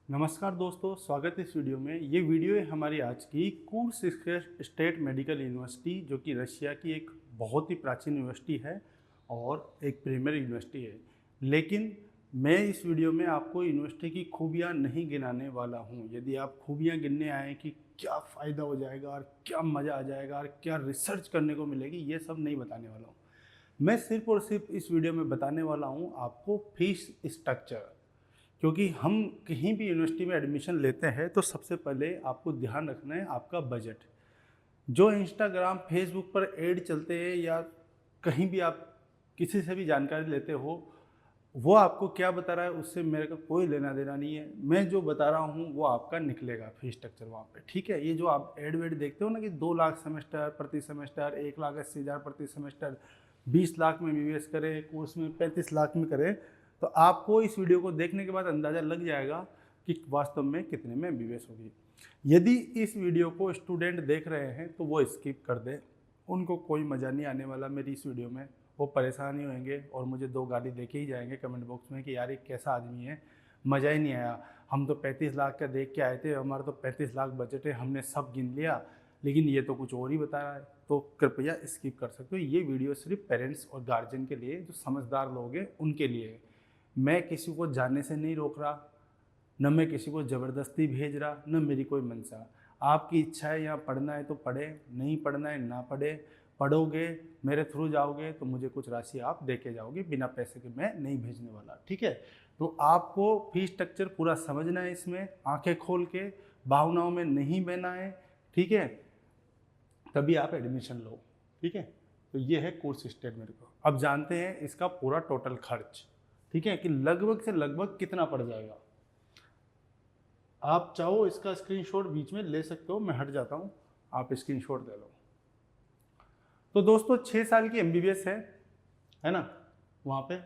नमस्कार दोस्तों, स्वागत है इस वीडियो में। ये वीडियो है हमारी आज की कुर्स्क स्टेट मेडिकल यूनिवर्सिटी, जो कि रशिया की एक बहुत ही प्राचीन यूनिवर्सिटी है और एक प्रीमियर यूनिवर्सिटी है। लेकिन मैं इस वीडियो में आपको यूनिवर्सिटी की खूबियाँ नहीं गिनाने वाला हूँ। यदि आप खूबियाँ गिनने आए कि क्या फ़ायदा हो जाएगा और क्या मज़ा आ जाएगा और क्या रिसर्च करने को मिलेगी, ये सब नहीं बताने वाला हूँ। मैं सिर्फ और सिर्फ इस वीडियो में बताने वाला हूँ आपको फीस स्ट्रक्चर। क्योंकि हम कहीं भी यूनिवर्सिटी में एडमिशन लेते हैं तो सबसे पहले आपको ध्यान रखना है आपका बजट। जो इंस्टाग्राम फेसबुक पर ऐड चलते हैं या कहीं भी आप किसी से भी जानकारी लेते हो, वो आपको क्या बता रहा है उससे मेरे को कोई लेना देना नहीं है। मैं जो बता रहा हूँ वो आपका निकलेगा फीस स्ट्रक्चर वहाँ पे, ठीक है। ये जो आप ऐड वेड देखते हो ना कि 2 लाख सेमेस्टर प्रति सेमेस्टर, 1,80,000 प्रति सेमेस्टर, 20 लाख में बीबीएस करें, कोर्स में 35 लाख में करें, तो आपको इस वीडियो को देखने के बाद अंदाज़ा लग जाएगा कि वास्तव में कितने में बीबीएस होगी। यदि इस वीडियो को स्टूडेंट देख रहे हैं तो वो स्किप कर दें, उनको कोई मज़ा नहीं आने वाला मेरी इस वीडियो में। वो परेशान ही होंगे और मुझे 2 गाली देके ही जाएंगे कमेंट बॉक्स में कि यार ये कैसा आदमी है, मज़ा ही नहीं आया। हम तो 35 लाख का देख के आए थे, हमारा तो 35 लाख बजट है, हमने सब गिन लिया, लेकिन ये तो कुछ और ही बता रहा है। तो कृपया स्किप कर सकते हो। ये वीडियो सिर्फ पेरेंट्स और गार्जियन के लिए, जो समझदार लोग हैं उनके लिए है। मैं किसी को जानने से नहीं रोक रहा, न मैं किसी को ज़बरदस्ती भेज रहा, न मेरी कोई मंशा। आपकी इच्छा है यहाँ पढ़ना है तो पढ़े, नहीं पढ़ना है ना पढ़े। पढ़ोगे, मेरे थ्रू जाओगे तो मुझे कुछ राशि आप दे के जाओगे, बिना पैसे के मैं नहीं भेजने वाला, ठीक है। तो आपको फीस स्ट्रक्चर पूरा समझना है, इसमें आंखें खोल के, भावनाओं में नहीं बहना है, ठीक है। तभी आप एडमिशन लो, ठीक है। तो ये है कोर्स स्टेट मेरे को। अब जानते हैं इसका पूरा टोटल खर्च, ठीक है, कि लगभग से लगभग कितना पड़ जाएगा। आप चाहो इसका स्क्रीनशॉट बीच में ले सकते हो, मैं हट जाता हूँ, आप स्क्रीनशॉट ले लो। तो दोस्तों 6 साल की एमबीबीएस है ना वहाँ पे।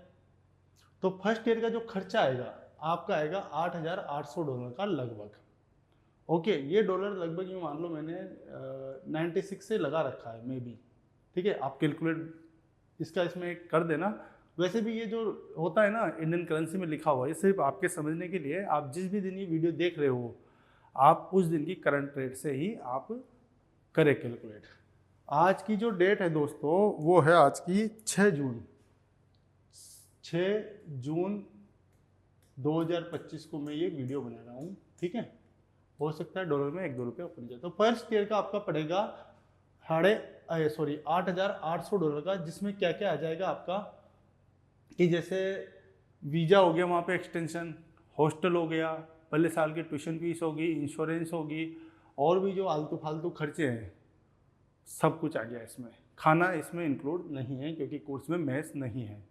तो फर्स्ट ईयर का जो खर्चा आएगा आपका आएगा $8,800 का लगभग। ओके, ये डॉलर लगभग यूँ मान लो मैंने 96 से लगा रखा है मे बी, ठीक है। आप कैलकुलेट इसका इसमें कर देना। वैसे भी ये जो होता है ना इंडियन करेंसी में लिखा हुआ है, ये सिर्फ आपके समझने के लिए। आप जिस भी दिन ये वीडियो देख रहे हो, आप उस दिन की करंट रेट से ही आप करें कैलकुलेट। आज की जो डेट है दोस्तों, वो है आज की 6 जून 2025 को मैं ये वीडियो बना रहा हूँ, ठीक है। हो सकता है डॉलर में 1-2 रुपये ऊपर जाए। तो फर्स्ट ईयर का आपका पड़ेगा $8,800 का, जिसमें क्या क्या आ जाएगा आपका, कि जैसे वीज़ा हो गया, वहाँ पे एक्सटेंशन, हॉस्टल हो गया, पहले साल की ट्यूशन फीस होगी, इंश्योरेंस होगी, और भी जो आलतू फालतू खर्चे हैं सब कुछ आ गया इसमें। खाना इसमें इंक्लूड नहीं है क्योंकि कोर्स में मेस नहीं है,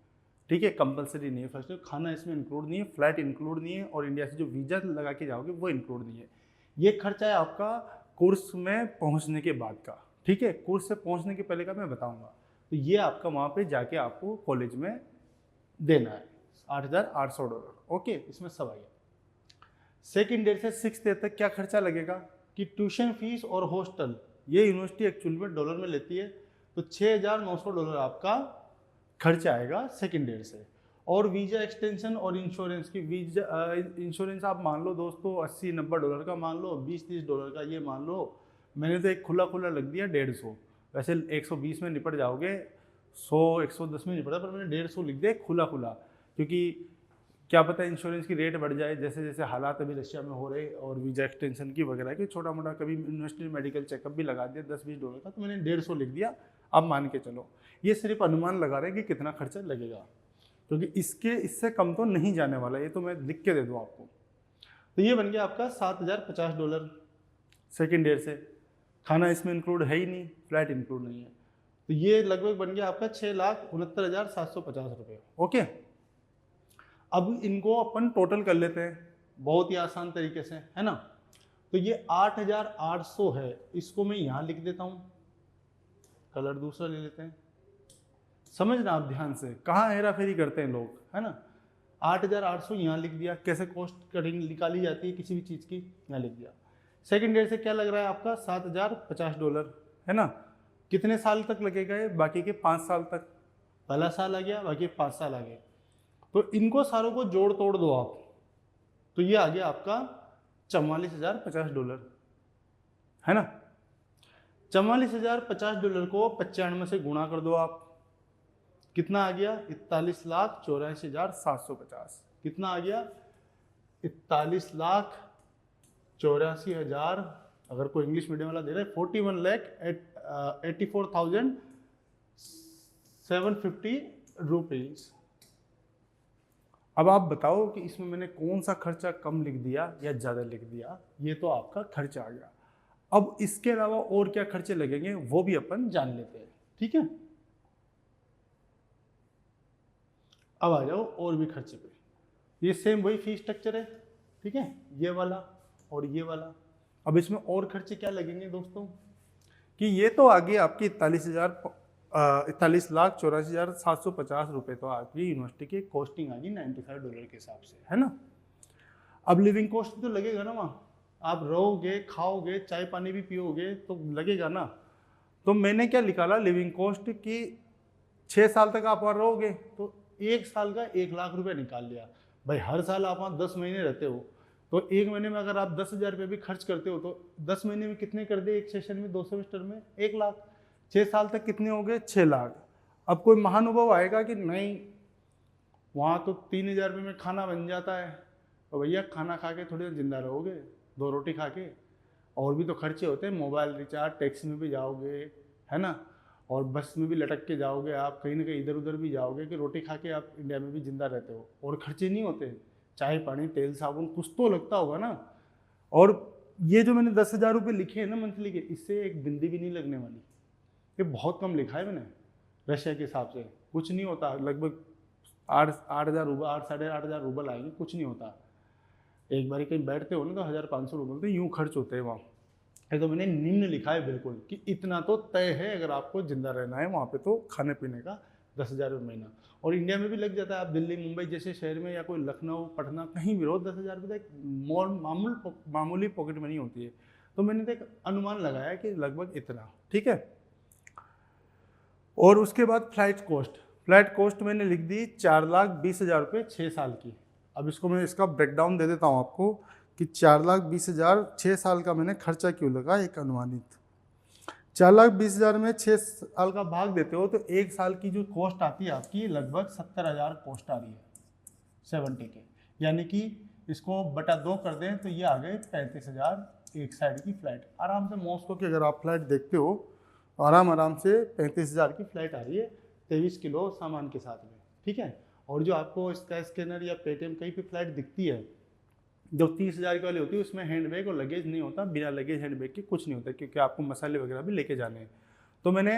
ठीक है, कंपलसरी नहीं है। फर्स्ट खाना इसमें इंक्लूड नहीं है, फ्लाइट इंक्लूड नहीं है, और इंडिया से जो वीज़ा लगा के जाओगे वो इंक्लूड नहीं है। ये खर्चा है आपका कोर्स में पहुँचने के बाद का, ठीक है। कोर्स से पहुँचने के पहले का मैं बताऊँगा। तो ये आपका वहाँ पर जाके आपको कॉलेज में देना है $8,800, ओके। इसमें सब आ गया। सेकेंड ईयर से 6th ईयर तक क्या खर्चा लगेगा कि ट्यूशन फीस और हॉस्टल, ये यूनिवर्सिटी एक्चुअल में डॉलर में लेती है, तो $6,900 आपका खर्चा आएगा सेकेंड ईयर से। और वीज़ा एक्सटेंशन और इंश्योरेंस की, वीज़ा इंश्योरेंस आप मान लो दोस्तों $80-90 का मान लो, $20-30 का ये मान लो। मैंने तो एक खुला खुला लग दिया 150, वैसे 120 में निपट जाओगे, 100-110 में निपटा, पर मैंने 150 लिख दिया खुला खुला, क्योंकि क्या पता इंश्योरेंस की रेट बढ़ जाए, जैसे जैसे हालात अभी रशिया में हो रहे, और वीज़ा एक्सटेंशन की वगैरह की, छोटा मोटा कभी यूनिवर्सिटी मेडिकल चेकअप भी लगा दिया $10-20 का, तो मैंने 150 लिख दिया। अब मान के चलो, ये सिर्फ अनुमान लगा रहे हैं कि कितना खर्चा लगेगा, क्योंकि इससे कम तो नहीं जाने वाला, ये तो मैं लिख के दे दूँ आपको। तो ये बन गया आपका $7,050 सेकेंड ईयर से। खाना इसमें इंक्लूड है ही नहीं, फ्लाइट इंक्लूड नहीं है, तो ये लगभग बन गया आपका $6,69,750, ओके। अब इनको अपन टोटल कर लेते हैं बहुत ही आसान तरीके से, है ना। तो ये 8,800 है, इसको मैं यहाँ लिख देता हूँ, कलर दूसरा ले लेते हैं। समझना आप ध्यान से, कहाँ हेरा फेरी करते हैं लोग, है ना। 8,800 यहाँ लिख दिया, कैसे कॉस्ट कटिंग निकाली जाती है किसी भी चीज़ की, यहाँ लिख दिया। सेकेंड ईयर से क्या लग रहा है आपका $7,050, है ना। कितने साल तक लगेगा ये, बाकी के 5 साल तक। पहला साल आ गया, बाकी 5 साल आ गए, तो इनको सारों को जोड़ तोड़ दो आप, तो ये आ गया आपका $44,050, है ना। $44,050 को 95 से गुणा कर दो आप, कितना आ गया? 41,84,750। कितना आ गया? 41,84,000। अगर कोई इंग्लिश मीडियम वाला दे रहा है 41,84,750 रुपीज। अब आप बताओ कि इसमें मैंने कौन सा खर्चा कम लिख दिया या ज़्यादा लिख दिया। ये तो आपका खर्चा आ गया। अब इसके अलावा और क्या खर्चे लगेंगे वो भी अपन जान लेते हैं, ठीक है। अब आ जाओ और भी खर्चे पे। ये सेम वही फीस स्ट्रक्चर है, ठीक है, ये वाला और ये वाला। अब इसमें और खर्चे क्या लगेंगे दोस्तों कि ये तो आ गई आपकी 41,84,750 रुपये तो आपकी यूनिवर्सिटी की कॉस्टिंग आ गई $95 के हिसाब से, है ना। अब लिविंग कॉस्ट तो लगेगा ना, वहाँ आप रहोगे, खाओगे, चाय पानी भी पियोगे तो लगेगा ना। तो मैंने क्या निकाला लिविंग कॉस्ट की 6 साल तक आप वहाँ रहोगे तो 1 साल का 1 लाख रुपये निकाल लिया। भाई हर साल आप वहाँ 10 महीने रहते हो तो 1 महीने में अगर आप 10,000 रुपये भी खर्च करते हो तो 10 महीने में कितने कर दे? एक सेशन में, 2 सेमेस्टर में 1 लाख। 6 साल तक कितने हो गए? 6 लाख। अब कोई महानुभव आएगा कि नहीं वहाँ तो 3,000 रुपये में खाना बन जाता है, तो भैया खाना खा के थोड़ी देर जिंदा रहोगे, 2 रोटी खा के। और भी तो खर्चे होते हैं, मोबाइल रिचार्ज, टैक्सी में भी जाओगे, है ना, और बस में भी लटक के जाओगे आप, कहीं ना कहीं इधर उधर भी जाओगे कि रोटी खा के आप इंडिया में भी जिंदा रहते हो। और खर्चे नहीं होते, चाय पानी, तेल साबुन कुछ तो लगता होगा ना। और ये जो मैंने 10,000 रुपये लिखे हैं ना मंथली के, इससे एक बिंदी भी नहीं लगने वाली। ये बहुत कम लिखा है मैंने रशिया के हिसाब से, कुछ नहीं होता। लगभग 8,000 रूबल, 8,500 रूबल आएंगे, कुछ नहीं होता। एक बार कहीं बैठते हो ना तो 1,500 रूबल तो यूँ खर्च होते हैं वहाँ। ये तो मैंने निम्न लिखा है बिल्कुल कि इतना तो तय है अगर आपको जिंदा रहना है वहाँ पे, तो खाने पीने का 10,000 रुपये महीना। और इंडिया में भी लग जाता है, आप दिल्ली मुंबई जैसे शहर में या कोई लखनऊ पटना कहीं भी रहो, 10,000 रुपये तक मामूली पॉकेट मनी होती है। तो मैंने तो एक अनुमान लगाया कि लगभग इतना, ठीक है। और उसके बाद फ्लाइट कॉस्ट मैंने लिख दी 4,20,000 रुपये 6 साल की। अब इसको मैं इसका ब्रेकडाउन दे देता हूँ आपको कि 4,20,000 6 साल का मैंने खर्चा क्यों लगा। एक अनुमानित 4,20,000 में 6 साल का भाग देते हो तो 1 साल की जो कॉस्ट आती है आपकी लगभग 70,000 कॉस्ट आ रही है 70 के, यानी कि इसको बटा 2 कर दें तो ये आ गए 35,000 एक साइड की फ्लाइट। आराम से मॉस्को की अगर आप फ्लाइट देखते हो आराम से 35,000 की फ्लाइट आ रही है 23 किलो सामान के साथ में, ठीक है। और जो आपको स्काई स्कैनर या पेटीएम कहीं पे फ्लाइट दिखती है जो 30,000 की वाली होती है, उसमें हैंड बैग और लगेज नहीं होता, बिना लगेज हैंड बैग के कुछ नहीं होता, क्योंकि आपको मसाले वगैरह भी लेके जाने हैं। तो मैंने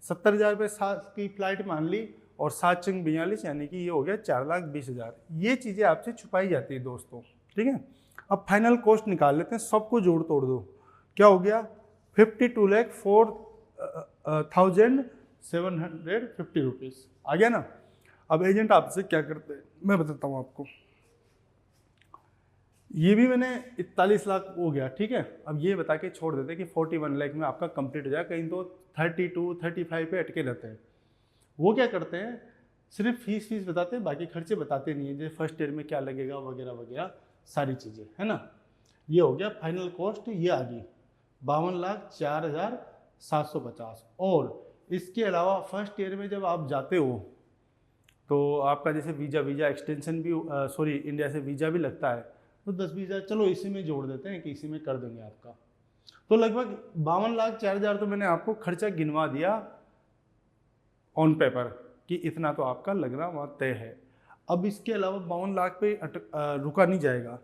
70,000 रुपये 7 की फ्लाइट मान ली और 7 चंग 42, यानी कि ये हो गया 4,20,000। ये चीज़ें आपसे छुपाई जाती है दोस्तों, ठीक है। अब फाइनल कॉस्ट निकाल लेते हैं, सबको जोड़ तोड़ दो। क्या हो गया? 52,04,750 रुपीज़ आ गया ना। अब एजेंट आपसे क्या करते हैं मैं बताता हूँ आपको। ये भी मैंने 41 लाख हो गया, ठीक है। अब ये बता के छोड़ देते कि 41 लाख में आपका कंप्लीट हो जाए, कहीं तो 32, 35 पे अटके रहते हैं। वो क्या करते हैं, सिर्फ फीस बताते हैं, बाकी खर्चे बताते नहीं है, जैसे फर्स्ट ईयर में क्या लगेगा वगैरह वगैरह सारी चीज़ें, है ना। ये हो गया फाइनल कॉस्ट, ये आ गई 52,04,750। और इसके अलावा फर्स्ट ईयर में जब आप जाते हो तो आपका जैसे वीज़ा एक्सटेंशन भी सॉरी इंडिया से वीज़ा भी लगता है, तो 10-20 हज़ार चलो इसी में जोड़ देते हैं कि इसी में कर देंगे आपका। तो लगभग 52,04,000 तो मैंने आपको खर्चा गिनवा दिया ऑन पेपर कि इतना तो आपका लगना वहाँ तय है। अब इसके अलावा 52 लाख पे रुका नहीं जाएगा।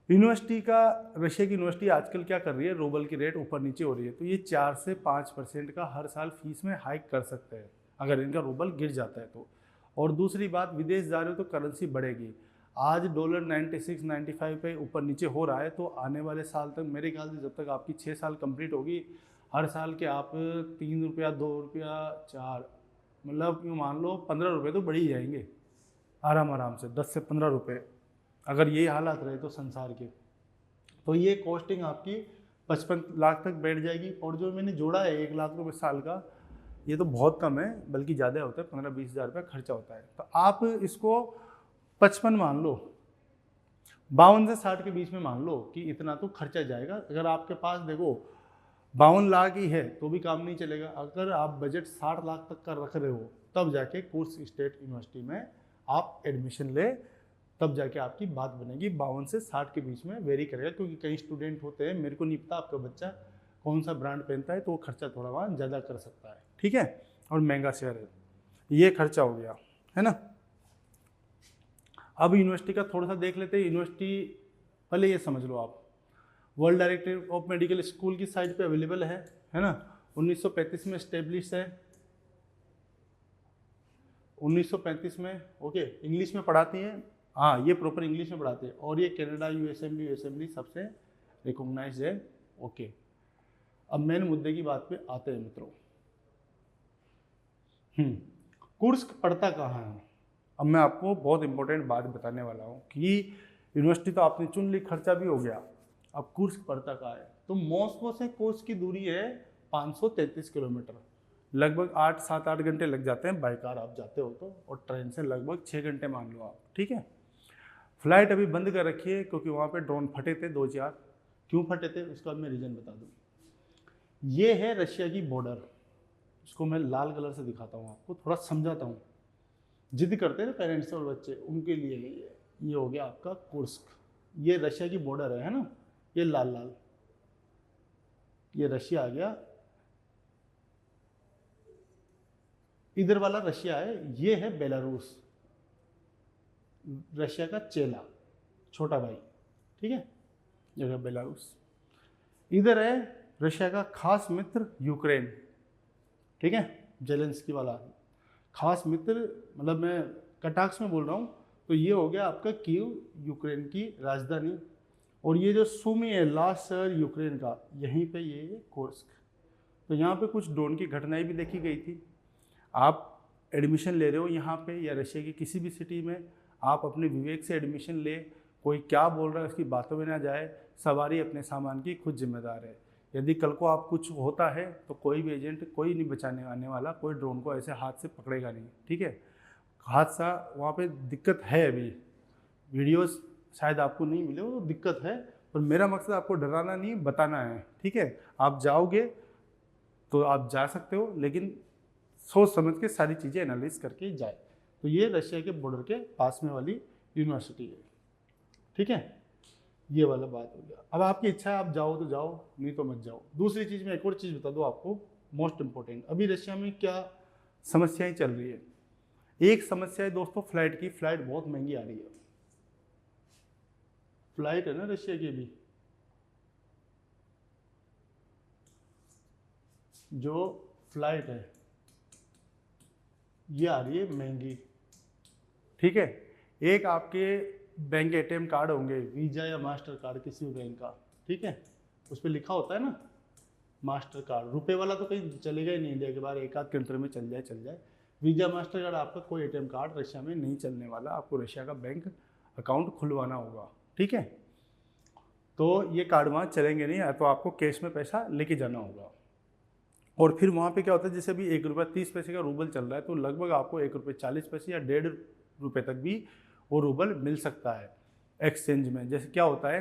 यूनिवर्सिटी का, रशिया की यूनिवर्सिटी आजकल क्या कर रही है, रूबल की रेट ऊपर नीचे हो रही है, तो ये 4 से 5% का हर साल फीस में हाइक कर सकते हैं अगर इनका रूबल गिर जाता है तो। और दूसरी बात, विदेश जा रहे हो तो करेंसी बढ़ेगी। आज डॉलर 96-95 पे ऊपर नीचे हो रहा है, तो आने वाले साल तक मेरे ख्याल से जब तक आपकी 6 साल कंप्लीट होगी, हर साल के आप 3 रुपया 2 रुपया 4 मतलब यूँ मान लो 15 रुपये तो बढ़ ही जाएंगे आराम से, 10 से 15 रुपये अगर यही हालात रहे तो संसार के। तो ये कॉस्टिंग आपकी 55 लाख तक बैठ जाएगी। और जो मैंने जोड़ा है 1 लाख रुपये साल का, ये तो बहुत कम है, बल्कि ज़्यादा होता है, 15-20 हज़ार रुपये खर्चा होता है। तो आप इसको 55 मान लो, 52 से 60 के बीच में मान लो कि इतना तो खर्चा जाएगा। अगर आपके पास देखो 52 लाख ही है तो भी काम नहीं चलेगा। अगर आप बजट 60 लाख तक का रख रहे हो तब जाके कुर्स्क स्टेट यूनिवर्सिटी में आप एडमिशन ले, तब जाके आपकी बात बनेगी। 52 से 60 के बीच में वेरी करेगा, क्योंकि कई स्टूडेंट होते हैं, मेरे को नहीं पता आपका बच्चा कौन सा ब्रांड पहनता है, तो वो खर्चा थोड़ा वहाँ ज़्यादा कर सकता है, ठीक है। और महंगा शहर है, ये खर्चा हो गया, है ना। अब यूनिवर्सिटी का थोड़ा सा देख लेते हैं। यूनिवर्सिटी पहले ये समझ लो आप, world directorate of medical school की साइट पे अवेलेबल है ना। 1935 में स्टेब्लिश है, 1935 में, ओके। इंग्लिश में पढ़ाती हैं, हाँ ये प्रॉपर इंग्लिश में पढ़ाते हैं। और ये कनाडा, यूएसएमबली सबसे रिकॉग्नाइज्ड है, ओके। अब मेन मुद्दे की बात पे आते हैं मित्रों। कुर्स्क पड़ता कहाँ है। अब मैं आपको बहुत इंपॉर्टेंट बात बताने वाला हूँ कि यूनिवर्सिटी तो आपने चुन ली, खर्चा भी हो गया, अब कुर्स्क पड़ता कहाँ है। तो मॉस्को से कुर्स्क की दूरी है 533 किलोमीटर, लगभग 7-8 घंटे लग जाते हैं बाई कार आप जाते हो तो, और ट्रेन से लगभग 6 घंटे मान लो आप, ठीक है। फ्लाइट अभी बंद कर रखी है क्योंकि वहाँ पे ड्रोन फटे थे 2-4। क्यों फटे थे उसका मैं रीज़न बता दूँ। ये है रशिया की बॉर्डर, इसको मैं लाल कलर से दिखाता हूँ आपको, थोड़ा समझाता हूँ। जिद करते हैं ना पेरेंट्स और बच्चे, उनके लिए ये हो गया आपका कुर्स्क। ये रशिया की बॉर्डर है ना, ये लाल लाल, ये रशिया आ गया। इधर वाला रशिया है, ये है बेलारूस, रशिया का चेला, छोटा भाई, ठीक है, ये है बेलारूस। इधर है रशिया का खास मित्र यूक्रेन, ठीक है, जेलेंस्की वाला खास मित्र, मतलब मैं कटाक्ष में बोल रहा हूँ। तो ये हो गया आपका कीव, यूक्रेन की राजधानी। और ये जो सुमी है, लास्ट शहर यूक्रेन का, यहीं पे ये कुर्स्क। तो यहाँ पे कुछ ड्रोन की घटनाएं भी देखी गई थी। आप एडमिशन ले रहे हो यहाँ पे या रशिया की किसी भी सिटी में, आप अपने विवेक से एडमिशन ले, कोई क्या बोल रहा है उसकी बातों में ना जाए, सवारी अपने सामान की खुद जिम्मेदार है। यदि कल को आप कुछ होता है तो कोई भी एजेंट, कोई नहीं बचाने आने वाला, कोई ड्रोन को ऐसे हाथ से पकड़ेगा नहीं, ठीक है। हादसा वहाँ पे दिक्कत है, अभी वीडियोस शायद आपको नहीं मिले वो, तो दिक्कत है, पर मेरा मकसद आपको डराना नहीं, बताना है, ठीक है। आप जाओगे तो आप जा सकते हो, लेकिन सोच समझ के सारी चीज़ें एनालिस करके जाए। तो ये रशिया के बॉर्डर के पास में वाली यूनिवर्सिटी है, ठीक है। ये वाला बात हो गया। अब आपकी इच्छा है, आप जाओ तो जाओ, नहीं तो मत जाओ। दूसरी चीज़ में एक और चीज़ बता दूँ आपको, मोस्ट इम्पोर्टेंट, अभी रशिया में क्या समस्याएं चल रही है। एक समस्या है दोस्तों फ्लाइट की, फ्लाइट बहुत महंगी आ रही है। फ्लाइट है ना रशिया की अभी, जो फ्लाइट है ये आ रही है महंगी, ठीक है। एक आपके बैंक एटीएम कार्ड होंगे, वीजा या मास्टर कार्ड किसी भी बैंक का, ठीक है, उस पर लिखा होता है ना मास्टर कार्ड। रुपए वाला तो कहीं चलेगा ही नहीं इंडिया के बाहर, एक आध कंट्री में चल जाए। वीजा मास्टर कार्ड, आपका कोई एटीएम कार्ड रशिया में नहीं चलने वाला, आपको रशिया का बैंक अकाउंट खुलवाना होगा, ठीक है। तो ये कार्ड वहाँ चलेंगे नहीं, तो आपको कैश में पैसा लेके जाना होगा। और फिर वहाँ पे क्या होता है, जैसे अभी 1 रुपया 30 पैसे का रूबल चल रहा है, तो लगभग आपको 1 रुपये 40 पैसे या 1.5 रुपये तक भी वो रूबल मिल सकता है एक्सचेंज में। जैसे क्या होता है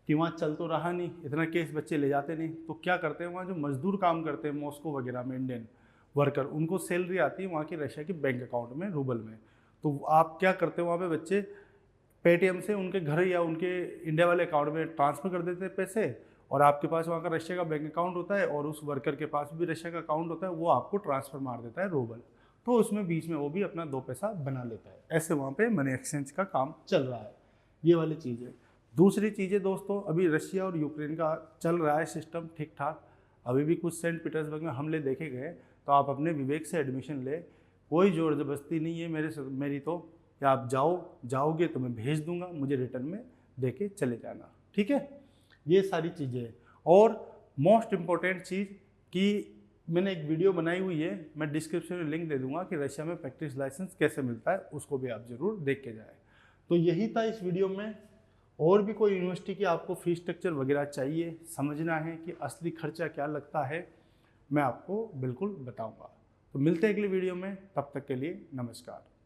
कि वहाँ चल तो रहा नहीं, इतना केस बच्चे ले जाते नहीं, तो क्या करते हैं वहाँ जो मजदूर काम करते हैं मॉस्को वगैरह में, इंडियन वर्कर, उनको सैलरी आती है वहाँ की रशिया के बैंक अकाउंट में रूबल में। तो आप क्या करते हो वहाँ पे बच्चे पेटीएम से उनके घर या उनके इंडिया वाले अकाउंट में ट्रांसफ़र कर देते हैं पैसे, और आपके पास वहाँ का रशिया का बैंक अकाउंट होता है और उस वर्कर के पास भी रशिया का अकाउंट होता है, वो आपको ट्रांसफ़र मार देता है रूबल। तो उसमें बीच में वो भी अपना 2 पैसा बना लेता है। ऐसे वहाँ पे मनी एक्सचेंज का काम चल रहा है, ये वाली चीज़ है। दूसरी चीज़ें दोस्तों, अभी रशिया और यूक्रेन का चल रहा है सिस्टम ठीक ठाक। अभी भी कुछ सेंट पीटर्सबर्ग में हमले देखे गए, तो आप अपने विवेक से एडमिशन ले, कोई ज़ोर ज़बरदस्ती नहीं है मेरी तो, कि आप जाओगे तो मैं भेज दूंगा, मुझे रिटर्न में दे के चले जाना, ठीक है। ये सारी चीज़ें हैं। और मोस्ट इम्पॉर्टेंट चीज़ कि मैंने एक वीडियो बनाई हुई है, मैं डिस्क्रिप्शन में लिंक दे दूंगा कि रशिया में प्रैक्टिस लाइसेंस कैसे मिलता है, उसको भी आप ज़रूर देख के जाएँ। तो यही था इस वीडियो में। और भी कोई यूनिवर्सिटी की आपको फीस स्ट्रक्चर वगैरह चाहिए, समझना है कि असली खर्चा क्या लगता है, मैं आपको बिल्कुल बताऊँगा। तो मिलते हैं अगली वीडियो में, तब तक के लिए नमस्कार।